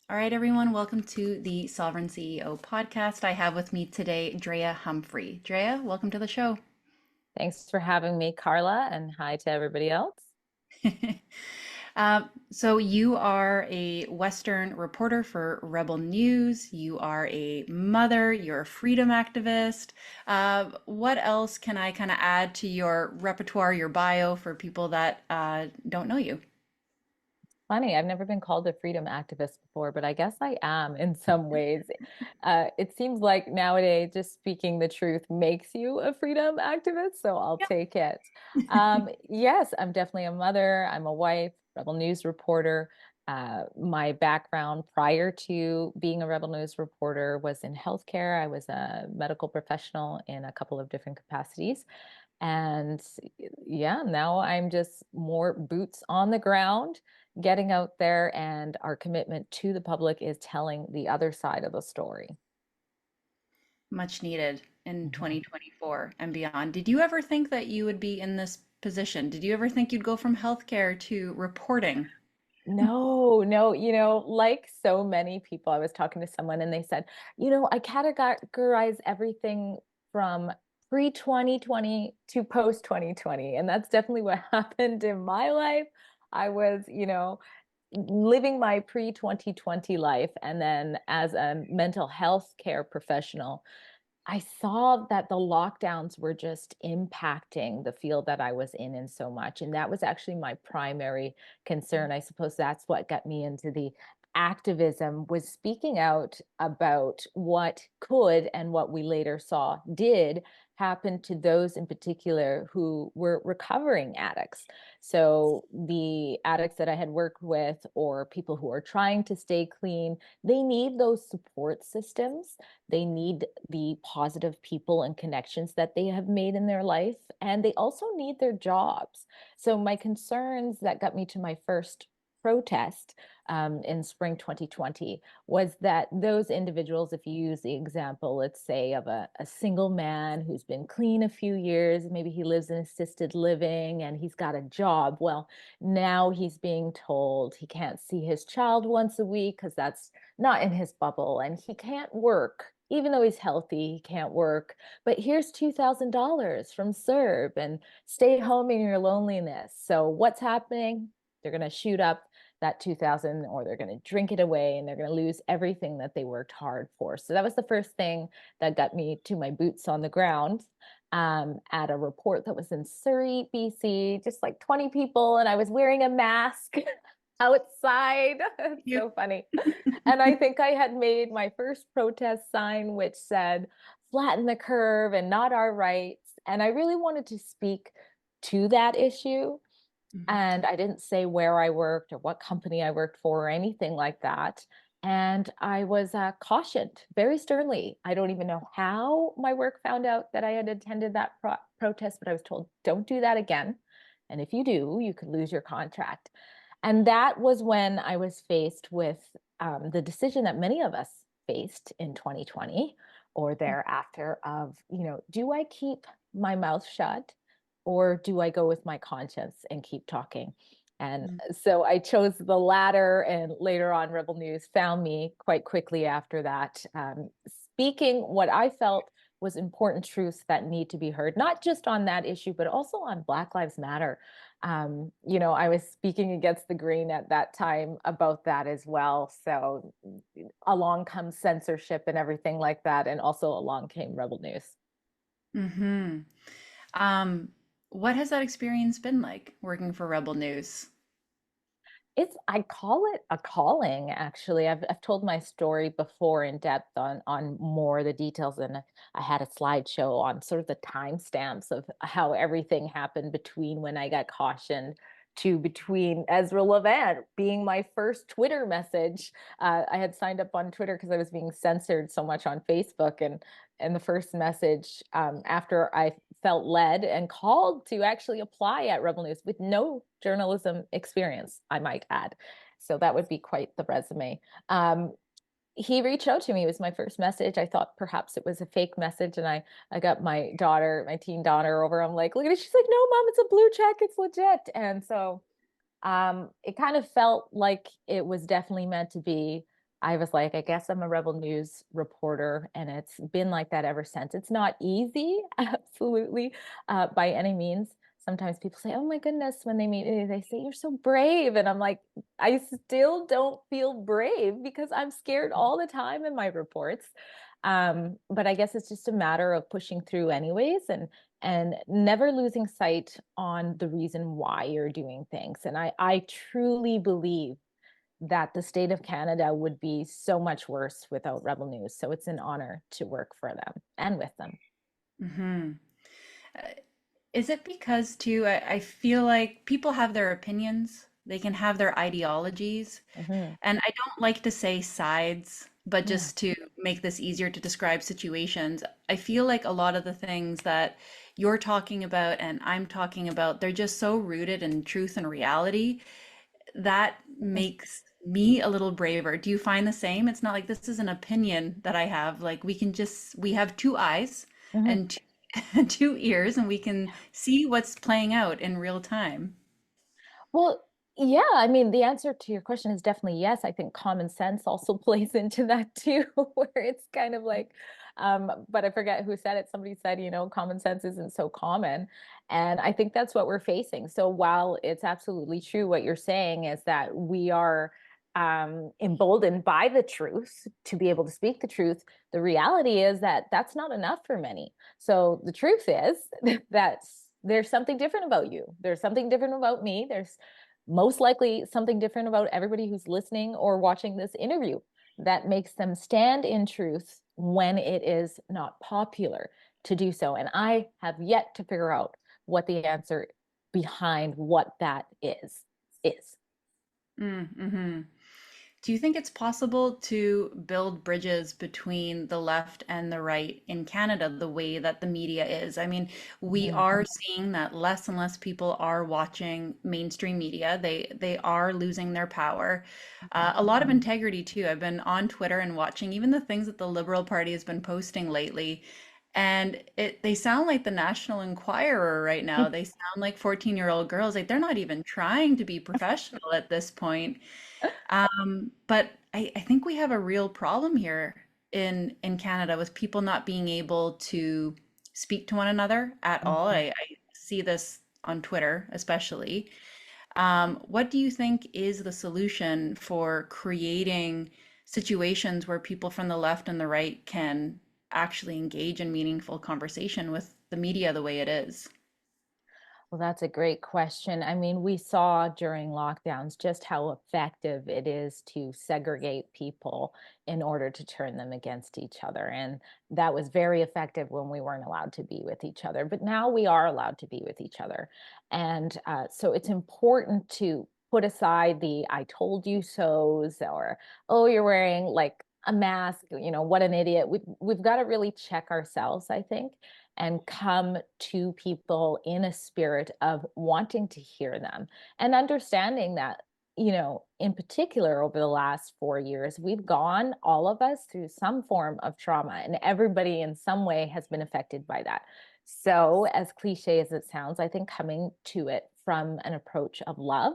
All right, everyone, welcome to the Sovereign CEO podcast. I have with me today Drea Humphrey. Drea, welcome to the show. Thanks for having me, Carla, and hi to everybody else. So, you are a Western reporter for Rebel News. You are a mother. You're a freedom activist. What else can I kind of add to your repertoire, your bio for people that don't know you? Funny, I've never been called a freedom activist before, but I guess I am in some ways. It seems like nowadays just speaking the truth makes you a freedom activist, so I'll Yep. take it. Yes, I'm definitely a mother. I'm a wife, Rebel News reporter. My background prior to being a Rebel News reporter was in healthcare. I was a medical professional in a couple of different capacities. And yeah, now I'm just more boots on the ground, getting out there, and our commitment to the public is telling the other side of the story. Much needed in Mhm. 2024 and beyond. Did you ever think that you would be in this position? Did you ever think you'd go from healthcare to reporting? No, no, like so many people, I was talking to someone and they said, I categorize everything from pre-2020 to post-2020. And that's definitely what happened in my life. I was, living my pre-2020 life. And then as a mental health care professional, I saw that the lockdowns were just impacting the field that I was in so much. And that was actually my primary concern. I suppose that's what got me into the activism, was speaking out about what could and what we later saw did happen to those in particular who were recovering addicts. So the addicts that I had worked with, or people who are trying to stay clean, they need those support systems. They need the positive people and connections that they have made in their life, and they also need their jobs. So my concerns that got me to my first protest in spring 2020 was that those individuals, if you use the example, let's say, of a single man who's been clean a few years, maybe he lives in assisted living and he's got a job. Well, now he's being told he can't see his child once a week because that's not in his bubble, and he can't work. Even though he's healthy, he can't work. But here's $2,000 from CERB and stay home in your loneliness. So what's happening? They're going to shoot up that 2000, or they're going to drink it away, and they're going to lose everything that they worked hard for. So that was the first thing that got me to my boots on the ground, at a report that was in Surrey, BC, just like 20 people, and I was wearing a mask outside. It's Yep. so funny. And I think I had made my first protest sign, which said, flatten the curve and not our rights. And I really wanted to speak to that issue. Mhm. And I didn't say where I worked or what company I worked for or anything like that. And I was cautioned very sternly. I don't even know how my work found out that I had attended that protest, but I was told, don't do that again. And if you do, you could lose your contract. And that was when I was faced with the decision that many of us faced in 2020 or thereafter of, do I keep my mouth shut, or do I go with my conscience and keep talking? And Mhm. so I chose the latter, and later on, Rebel News found me quite quickly after that, speaking what I felt was important truths that need to be heard, not just on that issue, but also on Black Lives Matter. I was speaking against the grain at that time about that as well. So along comes censorship and everything like that. And also along came Rebel News. Mhm. Um, what has that experience been like working for Rebel News? I call it a calling, actually. I've told my story before in depth on more of the details, and I had a slideshow on sort of the timestamps of how everything happened between when I got cautioned to between Ezra Levant being my first Twitter message. I had signed up on Twitter because I was being censored so much on Facebook, and the first message, after I felt led and called to actually apply at Rebel News with no journalism experience, I might add. So that would be quite the resume. He reached out to me. It was my first message. I thought perhaps it was a fake message, and I got my daughter, my teen daughter, over. I'm like, look at it. She's like, no, mom, it's a blue check. It's legit. And so it kind of felt like it was definitely meant to be. I was like, I guess I'm a Rebel News reporter, and it's been like that ever since. It's not easy, absolutely, by any means. Sometimes people say, "Oh my goodness," when they meet me, they say, "You're so brave," and I'm like, I still don't feel brave because I'm scared all the time in my reports. But I guess it's just a matter of pushing through anyways, and never losing sight on the reason why you're doing things. And I truly believe that the state of Canada would be so much worse without Rebel News. So it's an honor to work for them and with them. Hmm. Is it because too, I feel like people have their opinions, they can have their ideologies, Mm-hmm. and I don't like to say sides, but Yeah. just to make this easier to describe situations, I feel like a lot of the things that you're talking about and I'm talking about, they're just so rooted in truth and reality that makes me a little braver. Do you find the same? It's not like this is an opinion that I have. Like we have two eyes Mm-hmm. and two ears, and we can see what's playing out in real time. Well, yeah, I mean, the answer to your question is definitely yes. I think common sense also plays into that too, where it's kind of like, but I forget who said it. Somebody said, common sense isn't so common. And I think that's what we're facing. So while it's absolutely true, what you're saying is that we are emboldened by the truth to be able to speak the truth, the reality is that that's not enough for many. So the truth is that there's something different about you. There's something different about me. There's most likely something different about everybody who's listening or watching this interview that makes them stand in truth when it is not popular to do so. And I have yet to figure out what the answer behind what that is. Mm-hmm. Do you think it's possible to build bridges between the left and the right in Canada the way that the media is? I mean, we Mhm. are seeing that less and less people are watching mainstream media. They are losing their power. A lot of integrity too. I've been on Twitter and watching even the things that the Liberal Party has been posting lately. And they sound like the National Enquirer right now. They sound like 14-year-old girls. Like they're not even trying to be professional at this point. But I think we have a real problem here in Canada with people not being able to speak to one another at all. I see this on Twitter, especially. What do you think is the solution for creating situations where people from the left and the right can actually engage in meaningful conversation with the media the way it is? Well, that's a great question. I mean, we saw during lockdowns just how effective it is to segregate people in order to turn them against each other. And that was very effective when we weren't allowed to be with each other. But now we are allowed to be with each other. And so it's important to put aside the I told you so's or, oh, you're wearing like a mask, what an idiot. We've got to really check ourselves, I think, and come to people in a spirit of wanting to hear them and understanding that, in particular over the last 4 years, we've gone, all of us, through some form of trauma, and everybody in some way has been affected by that. So, as cliche as it sounds, I think coming to it from an approach of love,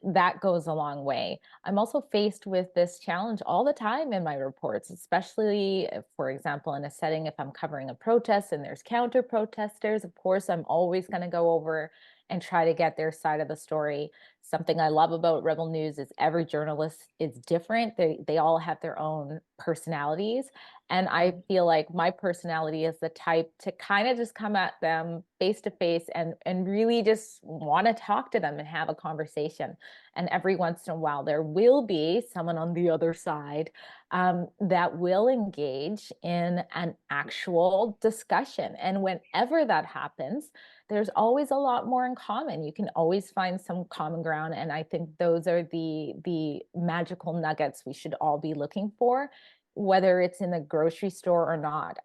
that goes a long way. I'm also faced with this challenge all the time in my reports, especially, if, for example, in a setting, if I'm covering a protest and there's counter protesters, of course, I'm always going to go over and try to get their side of the story. Something I love about Rebel News is every journalist is different. They all have their own personalities. And I feel like my personality is the type to kind of just come at them face to face and really just want to talk to them and have a conversation. And every once in a while, there will be someone on the other side that will engage in an actual discussion. And whenever that happens, there's always a lot more in common. You can always find some common ground. And I think those are the magical nuggets we should all be looking for, whether it's in the grocery store or not.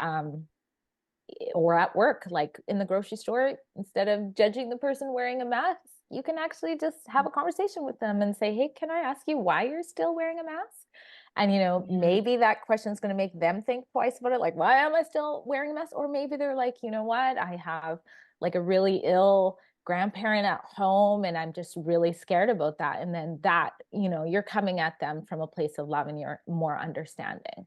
Or at work, like in the grocery store, instead of judging the person wearing a mask, you can actually just have a conversation with them and say, hey, can I ask you why you're still wearing a mask? And, Mhm. maybe that question is going to make them think twice about it. Like, why am I still wearing a mask? Or maybe they're like, you know what? I have like a really ill grandparent at home and I'm just really scared about that. And then that, you're coming at them from a place of love and you're more understanding.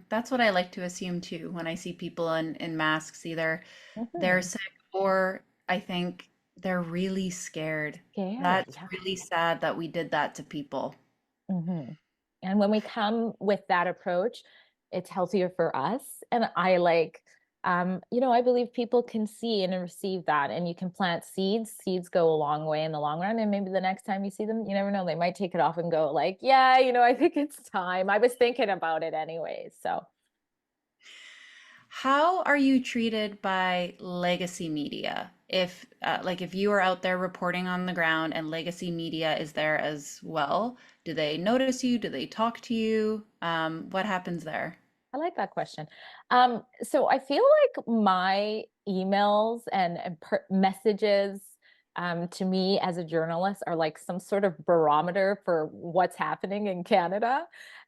That's what I like to assume too when I see people in masks. Either they're Mhm. sick or I think they're really scared. Scared, That's yeah. really sad that we did that to people. Hmm. And when we come with that approach, it's healthier for us. And I like, I believe people can see and receive that. And you can plant seeds. Seeds go a long way in the long run. And maybe the next time you see them, you never know, they might take it off and go like, yeah, I think it's time. I was thinking about it anyways. So How are you treated by legacy media? If like if you are out there reporting on the ground and legacy media is there as well, do they notice you? Do they talk to you? What happens there? I like that question. So I feel like my emails and messages to me as a journalist are like some sort of barometer for what's happening in Canada.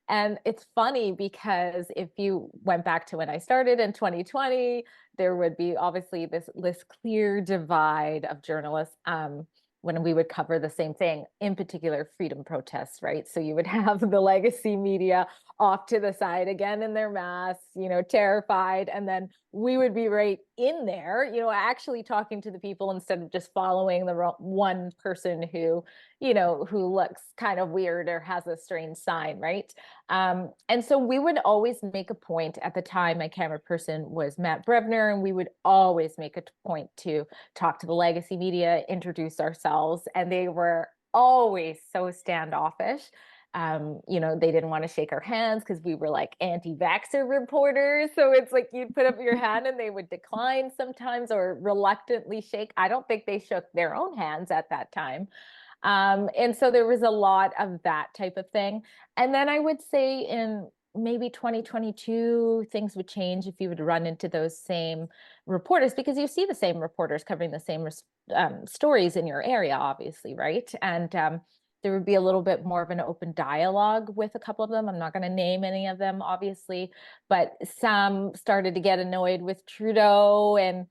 And it's funny because if you went back to when I started in 2020, there would be obviously this clear divide of journalists. When we would cover the same thing, in particular, freedom protests, right? So you would have the legacy media off to the side again in their masks, terrified. And then we would be right in there, actually talking to the people instead of just following the one person who looks kind of weird or has a strange sign, right? And so we would always make a point at the time, my camera person was Matt Brevner, and we would always make a point to talk to the legacy media, introduce ourselves, and they were always so standoffish. They didn't want to shake our hands because we were like anti-vaxxer reporters. So it's like you'd put up your hand and they would decline sometimes or reluctantly shake. I don't think they shook their own hands at that time. And so there was a lot of that type of thing. And then I would say in maybe 2022, things would change if you would run into those same reporters because you see the same reporters covering the same stories in your area, obviously, right? And there would be a little bit more of an open dialogue with a couple of them. I'm not going to name any of them, obviously, but some started to get annoyed with Trudeau and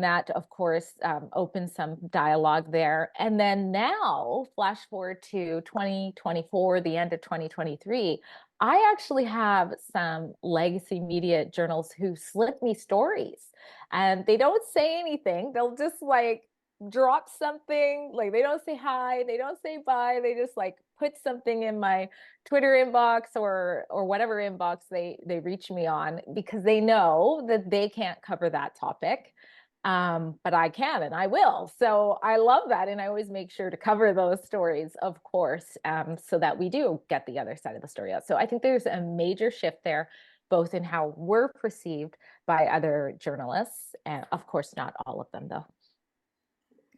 that of course opened some dialogue there. And then now flash forward to 2024, the end of 2023, I actually have some legacy media journals who slip me stories and they don't say anything. They'll just like drop something, like they don't say hi, they don't say bye, they just like put something in my Twitter inbox or whatever inbox they reach me on because they know that they can't cover that topic. But I can and I will. So I love that. And I always make sure to cover those stories, of course, so that we do get the other side of the story out. So I think there's a major shift there, both in how we're perceived by other journalists. And of course, not all of them, though.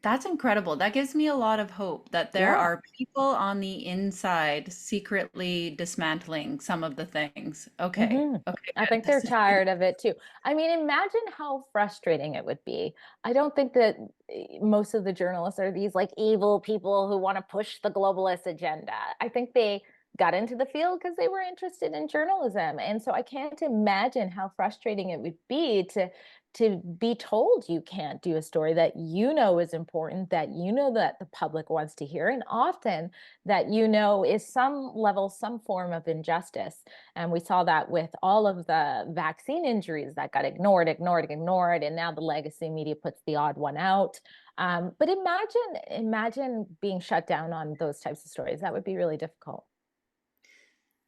That's incredible. That gives me a lot of hope that there Yeah. are people on the inside secretly dismantling some of the things. Okay. Hmm. Okay, I good. think they're tired of it too. I mean, imagine how frustrating it would be. I don't think that most of the journalists are these like evil people who want to push the globalist agenda. I think they got into the field because they were interested in journalism. And so I can't imagine how frustrating it would be to be told you can't do a story that is important, that that the public wants to hear, and often that is some level, some form of injustice. And we saw that with all of the vaccine injuries that got ignored. And now the legacy media puts the odd one out. But imagine being shut down on those types of stories. That would be really difficult.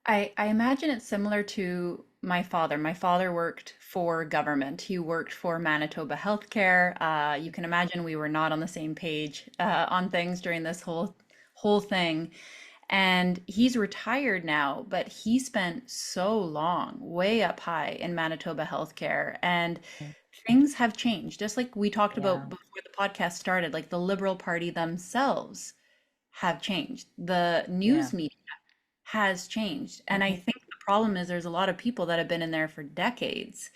I imagine it's similar to my father. My father worked for government. He worked for Manitoba Healthcare. You can imagine we were not on the same page on things during this whole thing. And he's retired now, but he spent so long, way up high in Manitoba Healthcare, and things have changed. Just like we talked Yeah. about before the podcast started, like the Liberal Party themselves have changed. The Yeah. news media has changed. And I Hmm. think the problem is there's a lot of people that have been in there for decades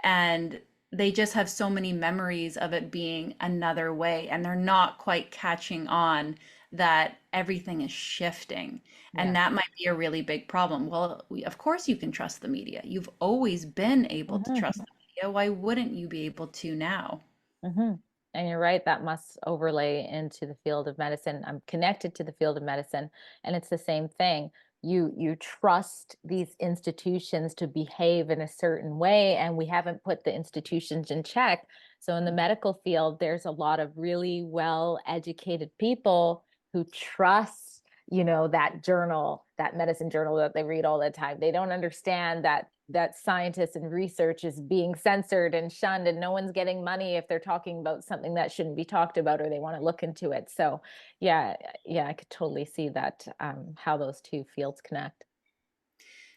and they just have so many memories of it being another way and they're not quite catching on that everything is shifting. And Yeah. that might be a really big problem. Well, of course you can trust the media. You've always been able to Hmm. trust the media. Why wouldn't you be able to now? Hmm. And you're right, that must overlay into the field of medicine. I'm connected to the field of medicine, and it's the same thing. You trust these institutions to behave in a certain way, and we haven't put the institutions in check. So in the medical field, there's a lot of really well-educated people who trust, that journal, that medicine journal that they read all the time. They don't understand that scientists and research is being censored and shunned, and no one's getting money if they're talking about something that shouldn't be talked about, or they want to look into it. So yeah, yeah, I could totally see that, how those two fields connect.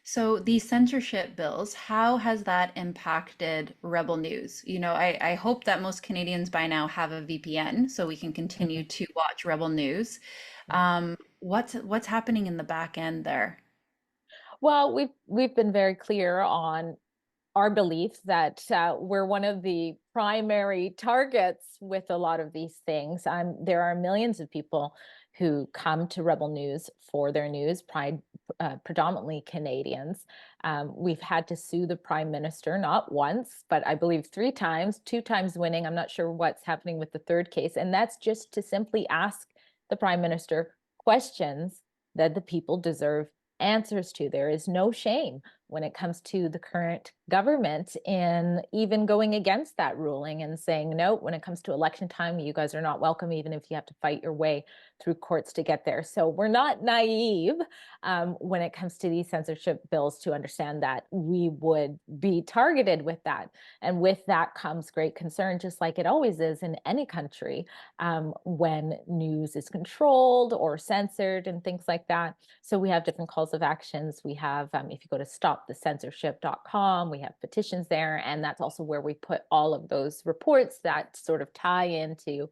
So these censorship bills, how has that impacted Rebel News? I hope that most Canadians by now have a VPN so we can continue Mhm. to watch Rebel News. What's happening in the back end there? Well, we've been very clear on our belief that we're one of the primary targets with a lot of these things. There are millions of people who come to Rebel News for their news, predominantly Canadians. We've had to sue the Prime Minister not once, but I believe three times, two times winning. I'm not sure what's happening with the third case. And that's just to simply ask the Prime Minister questions that the people deserve answers to. There is no shame when it comes to the current government in even going against that ruling and saying, no, when it comes to election time, you guys are not welcome, even if you have to fight your way through courts to get there. So we're not naive when it comes to these censorship bills to understand that we would be targeted with that. And with that comes great concern, just like it always is in any country, when news is controlled or censored and things like that. So we have different calls of actions. We have, if you go to stopthecensorship.com, we have petitions there. And that's also where we put all of those reports that sort of tie into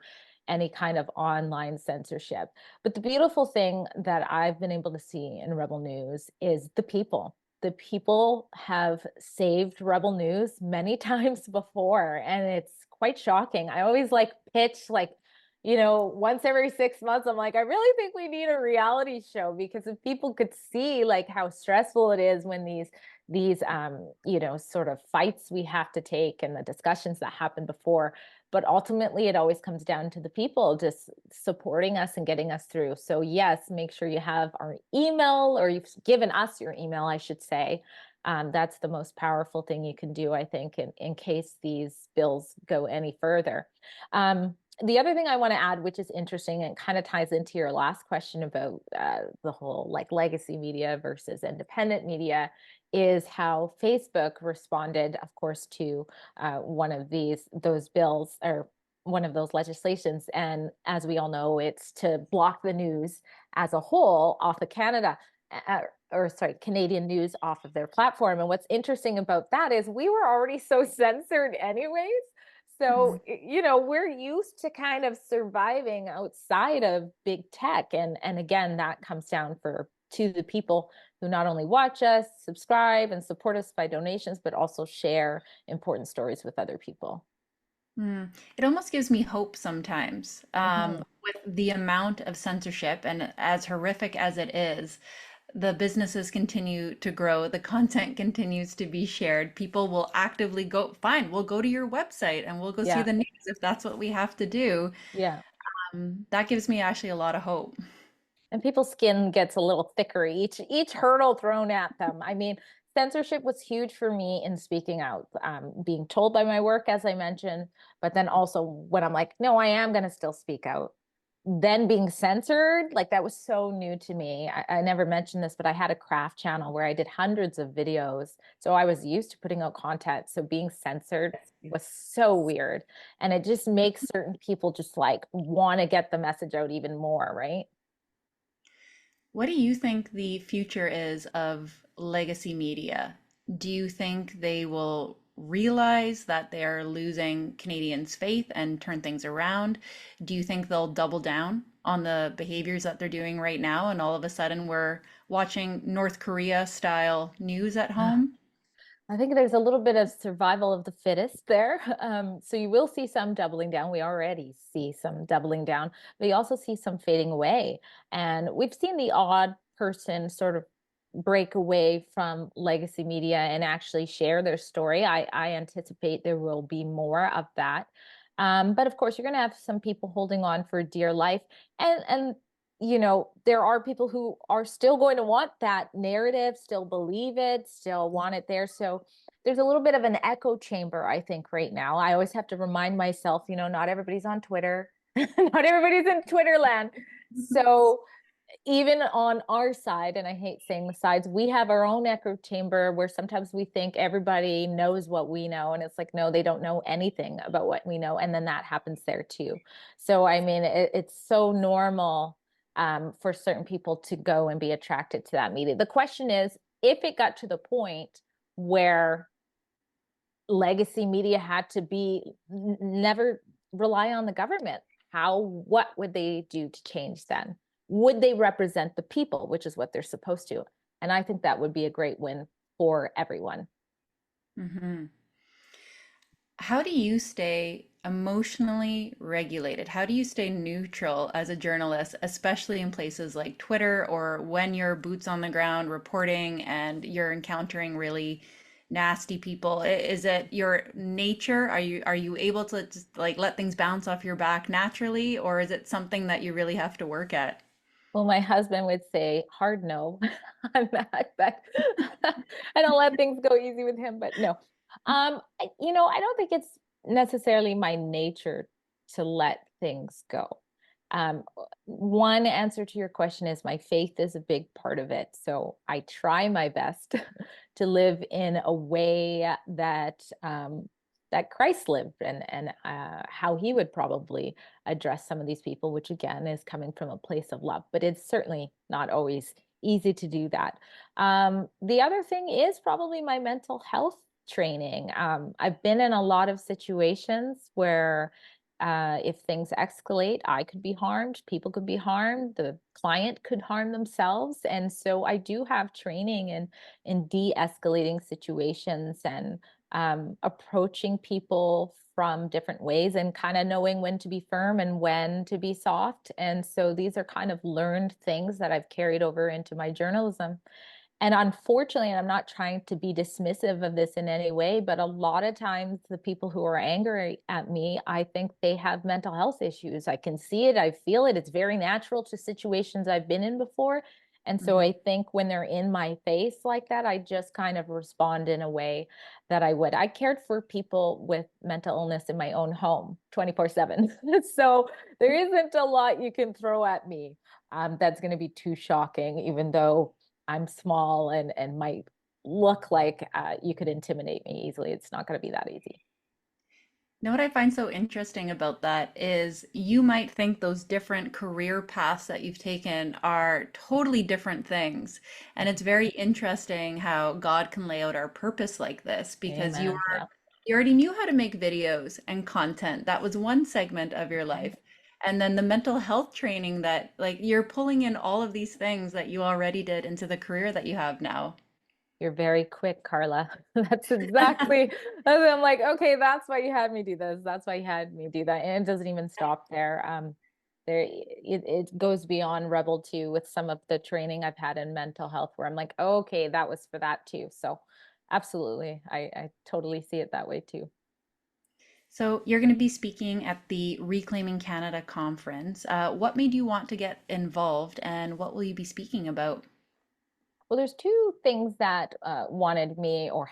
any kind of online censorship. But the beautiful thing that I've been able to see in Rebel News is the people. The people have saved Rebel News many times before, and it's quite shocking. I always like pitch like, once every 6 months, I'm like, I really think we need a reality show, because if people could see like how stressful it is when these sort of fights we have to take and the discussions that happen before. But ultimately, it always comes down to the people just supporting us and getting us through. So yes, make sure you have our email, or you've given us your email, I should say. That's the most powerful thing you can do, I think, in case these bills go any further. The other thing I want to add, which is interesting and kind of ties into your last question about the whole like legacy media versus independent media, is how Facebook responded, of course, to one of those bills, or one of those legislations. And as we all know, it's to block the news as a whole off of Canada. Or sorry, Canadian news off of their platform. And what's interesting about that is we were already so censored anyways. So, we're used to kind of surviving outside of big tech. And again, that comes down to the people who not only watch us, subscribe, and support us by donations, but also share important stories with other people. It almost gives me hope sometimes, Mhm. with the amount of censorship, and as horrific as it is, the businesses continue to grow, the content continues to be shared. People will actively go, fine, we'll go to your website and we'll go see Yeah. the news if that's what we have to do. Yeah. That gives me actually a lot of hope. And people's skin gets a little thicker each hurdle thrown at them. I mean, censorship was huge for me in speaking out, being told by my work, as I mentioned, but then also when I'm like, no, I am going to still speak out. Then being censored, like that was so new to me. I never mentioned this, but I had a craft channel where I did hundreds of videos. So I was used to putting out content. So being censored was so weird. And it just makes certain people just like want to get the message out even more, right? What do you think the future is of legacy media? Do you think they will realize that they are losing Canadians' faith and turn things around? Do you think they'll double down on the behaviors that they're doing right now and all of a sudden we're watching North Korea style news at home? I think there's a little bit of survival of the fittest there. So you will see some doubling down. We already see some doubling down, but you also see some fading away. And we've seen the odd person sort of break away from legacy media and actually share their story. I anticipate there will be more of that. But of course, you're going to have some people holding on for dear life. And there are people who are still going to want that narrative, still believe it, still want it there. So there's a little bit of an echo chamber, I think, right now. I always have to remind myself, not everybody's on Twitter. Not everybody's in Twitter land. So even on our side, and I hate saying the sides, we have our own echo chamber where sometimes we think everybody knows what we know. And it's like, no, they don't know anything about what we know. And then that happens there too. So, I mean, it's so normal for certain people to go and be attracted to that media. The question is, if it got to the point where legacy media had to be never rely on the government, what would they do to change then? Would they represent the people, which is what they're supposed to? And I think that would be a great win for everyone. Hmm. How do you stay emotionally regulated? How do you stay neutral as a journalist, especially in places like Twitter or when you're boots on the ground reporting and you're encountering really nasty people? Is it your nature? Are you able to just like let things bounce off your back naturally, or is it something that you really have to work at? Well, my husband would say hard no on that, but I don't let things go easy with him. But no, I don't think it's necessarily my nature to let things go. Um, One answer to your question is my faith is a big part of it. So I try my best to live in a way that Christ lived and how he would probably address some of these people, which again is coming from a place of love, but it's certainly not always easy to do that. The other thing is probably my mental health training. I've been in a lot of situations where if things escalate, I could be harmed, people could be harmed, the client could harm themselves. And so I do have training in de-escalating situations and approaching people from different ways and kind of knowing when to be firm and when to be soft. And so these are kind of learned things that I've carried over into my journalism. And unfortunately, and I'm not trying to be dismissive of this in any way, but a lot of times the people who are angry at me, I think they have mental health issues. I can see it, I feel it. It's very natural to situations I've been in before. And so Mhm. I think when they're in my face like that, I just kind of respond in a way that I would. I cared for people with mental illness in my own home 24/7. So there isn't a lot you can throw at me that's going to be too shocking, even though I'm small and might look like you could intimidate me easily. It's not going to be that easy. Know what I find so interesting about that is you might think those different career paths that you've taken are totally different things. And it's very interesting how God can lay out our purpose like this because Amen. Yeah. you already knew how to make videos and content. That was one segment of your life. And then the mental health training that like you're pulling in all of these things that you already did into the career that you have now. You're very quick, Carla. That's exactly. I'm like, okay, that's why you had me do this. That's why you had me do that. And it doesn't even stop there. It goes beyond Rebel 2 with some of the training I've had in mental health where I'm like, oh, okay, that was for that too. So absolutely. I totally see it that way too. So you're going to be speaking at the Reclaiming Canada conference. What made you want to get involved, and what will you be speaking about? Well, there's two things that wanted me or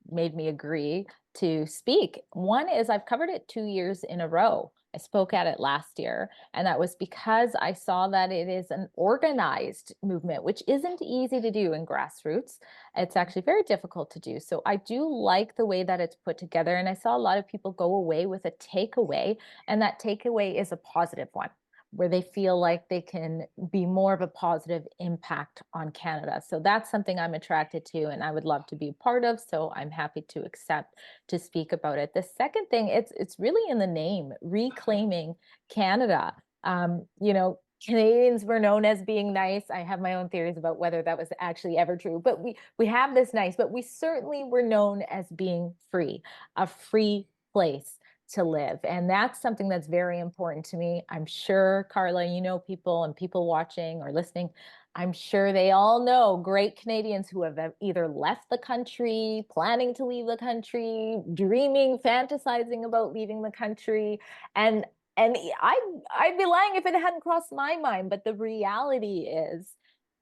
made me agree to speak. One is I've covered it 2 years in a row. I spoke at it last year, and that was because I saw that it is an organized movement, which isn't easy to do in grassroots. It's actually very difficult to do. So I do like the way that it's put together, and I saw a lot of people go away with a takeaway, and that takeaway is a positive one where they feel like they can be more of a positive impact on Canada. So that's something I'm attracted to and I would love to be a part of. So I'm happy to accept to speak about it. The second thing, it's really in the name, reclaiming Canada. Canadians were known as being nice. I have my own theories about whether that was actually ever true, but we have this nice, but we certainly were known as being free, a free place to live. And that's something that's very important to me. I'm sure, Carla, you know people and people watching or listening. I'm sure they all know great Canadians who have either left the country, planning to leave the country, dreaming, fantasizing about leaving the country. And I'd be lying if it hadn't crossed my mind. But the reality is,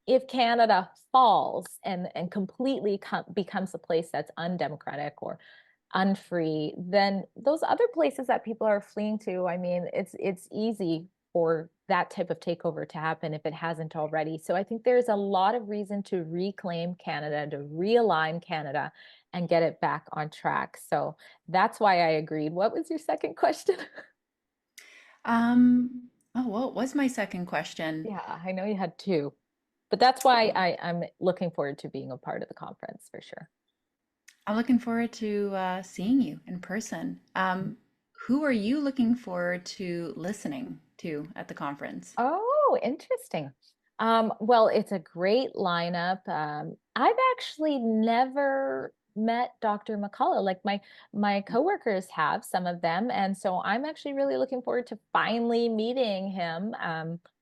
if Canada falls and completely becomes a place that's undemocratic or unfree, then those other places that people are fleeing to, I mean, it's easy for that type of takeover to happen if it hasn't already. So I think there's a lot of reason to reclaim Canada, to realign Canada and get it back on track. So that's why I agreed. What was your second question? Oh, what was my second question? Yeah, I know you had two, but that's why I'm looking forward to being a part of the conference for sure. I'm looking forward to seeing you in person. Who are you looking forward to listening to at the conference? Oh, interesting. Well, it's a great lineup. I've actually never met Dr. McCullough. Like my coworkers have some of them, and so I'm actually really looking forward to finally meeting him.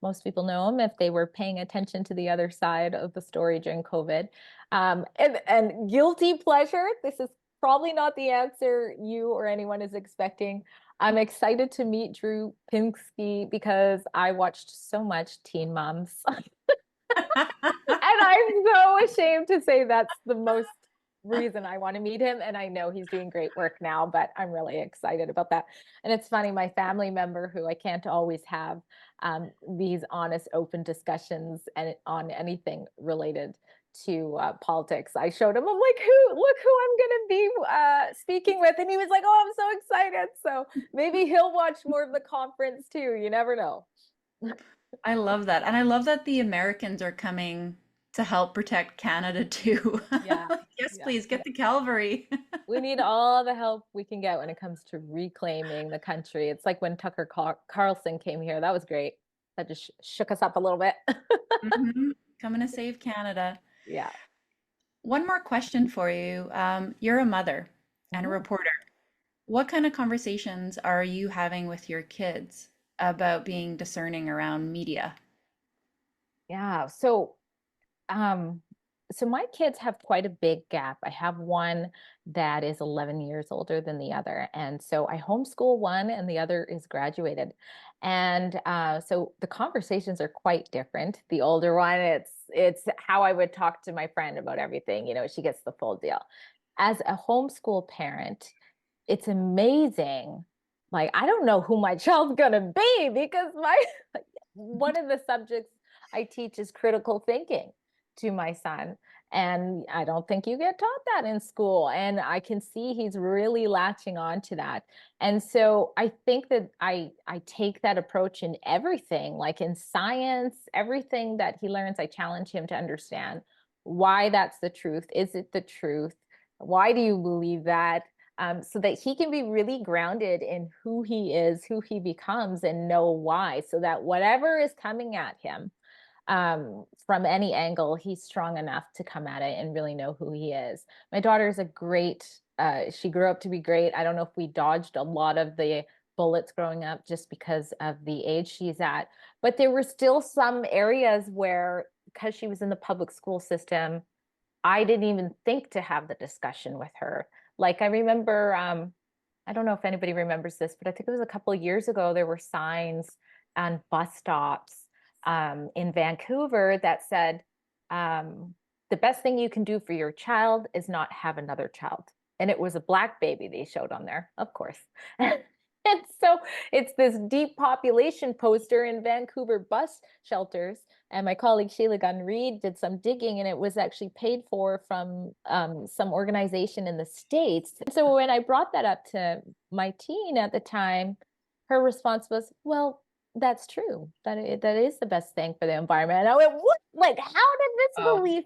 Most people know him if they were paying attention to the other side of the story during COVID. And guilty pleasure. This is probably not the answer you or anyone is expecting. I'm excited to meet Drew Pinsky because I watched so much Teen Moms. And I'm so ashamed to say that's the most reason I want to meet him. And I know he's doing great work now, but I'm really excited about that. And it's funny, my family member who I can't always have these honest, open discussions and on anything related to politics. I showed him, I'm like, look who I'm going to be speaking with. And he was like, oh, I'm so excited. So maybe he'll watch more of the conference too. You never know. I love that. And I love that the Americans are coming to help protect Canada too. Yeah. Yes, Yeah. please get the cavalry. We need all the help we can get when it comes to reclaiming the country. It's like when Tucker Carlson came here. That was great. That just shook us up a little bit. Coming to save Canada. Yeah. One more question for you. You're a mother and a Mhm. reporter. What kind of conversations are you having with your kids about being discerning around media? Yeah. Um, so my kids have quite a big gap. I have one that is 11 years older than the other. And so I homeschool one and the other is graduated. And so the conversations are quite different. The older one, it's how I would talk to my friend about everything. She gets the full deal. As a homeschool parent, it's amazing. Like, I don't know who my child's gonna be because my one of the subjects I teach is critical thinking to my son. And I don't think you get taught that in school. And I can see he's really latching on to that. And so I think that I take that approach in everything, like in science, everything that he learns, I challenge him to understand why that's the truth. Is it the truth? Why do you believe that? So that he can be really grounded in who he is, who he becomes, and know why, so that whatever is coming at him from any angle, he's strong enough to come at it and really know who he is. My daughter is a great, she grew up to be great. I don't know if we dodged a lot of the bullets growing up just because of the age she's at, but there were still some areas where, because she was in the public school system, I didn't even think to have the discussion with her. Like I remember, I don't know if anybody remembers this, but I think it was a couple of years ago, there were signs on bus stops in Vancouver that said, the best thing you can do for your child is not have another child. And it was a black baby they showed on there, of course. And so it's this deep population poster in Vancouver bus shelters. And my colleague Sheila Gunn Reid did some digging, and it was actually paid for from some organization in the States. And so when I brought that up to my teen at the time, her response was, well, that's true. That is the best thing for the environment. And I went, what? Like, how did this Oh, belief,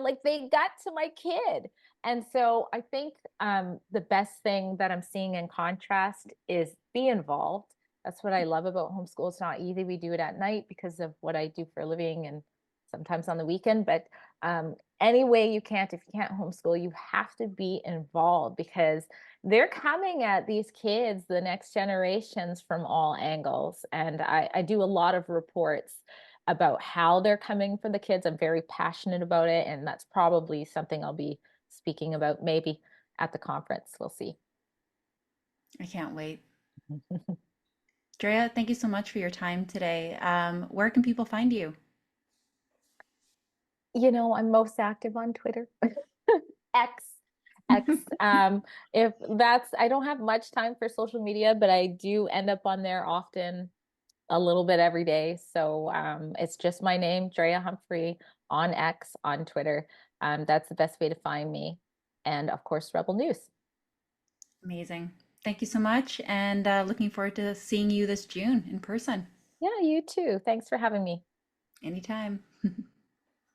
like they got to my kid? And so I think the best thing that I'm seeing in contrast is be involved. That's what I love about homeschool. It's not easy. We do it at night because of what I do for a living and sometimes on the weekend. But any way you can't, if you can't homeschool, you have to be involved because they're coming at these kids, the next generations, from all angles. And I do a lot of reports about how they're coming for the kids. I'm very passionate about it, and that's probably something I'll be speaking about maybe at the conference. We'll see. I can't wait. Drea, thank you so much for your time today. Where can people find you? I'm most active on Twitter. X. X. If that's, I don't have much time for social media, but I do end up on there often, a little bit every day. So it's just my name, Drea Humphrey, on X, on Twitter. That's the best way to find me. And of course, Rebel News. Amazing. Thank you so much, and looking forward to seeing you this June in person. Yeah, you too. Thanks for having me. Anytime.